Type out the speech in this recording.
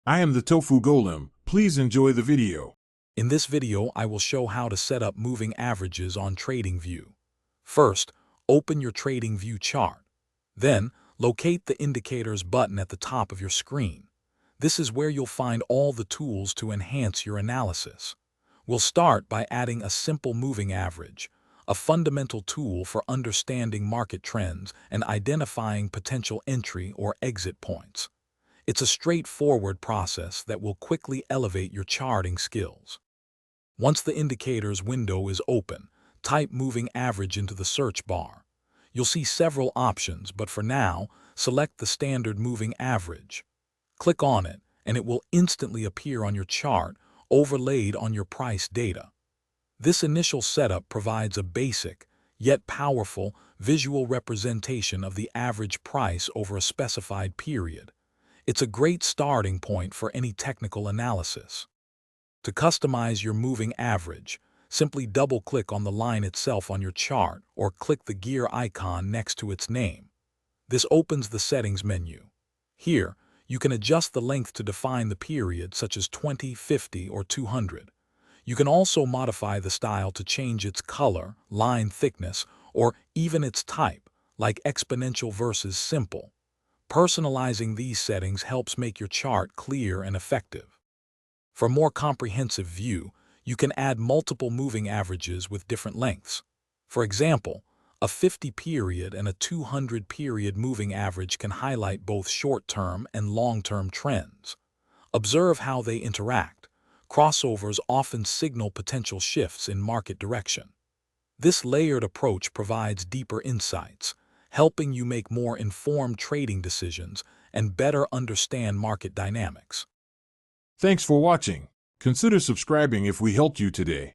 I am the Tofu Golem. Please enjoy the video. In this video, I will show how to set up moving averages on TradingView. First, open your TradingView chart. Then, locate the Indicators button at the top of your screen. This is where you'll find all the tools to enhance your analysis. We'll start by adding a simple moving average, a fundamental tool for understanding market trends and identifying potential entry or exit points. It's a straightforward process that will quickly elevate your charting skills. Once the Indicators window is open, type moving average into the search bar. You'll see several options, but for now, select the standard moving average. Click on it, and it will instantly appear on your chart, overlaid on your price data. This initial setup provides a basic, yet powerful, visual representation of the average price over a specified period. It's a great starting point for any technical analysis. To customize your moving average, simply double-click on the line itself on your chart or click the gear icon next to its name. This opens the Settings menu. Here, you can adjust the length to define the period, such as 20, 50, or 200. You can also modify the style to change its color, line thickness, or even its type, like exponential versus simple. Personalizing these settings helps make your chart clear and effective. For a more comprehensive view, you can add multiple moving averages with different lengths. For example, a 50-period and a 200-period moving average can highlight both short-term and long-term trends. Observe how they interact. Crossovers often signal potential shifts in market direction. This layered approach provides deeper insights, helping you make more informed trading decisions and better understand market dynamics. Thanks for watching. Consider subscribing if we helped you today.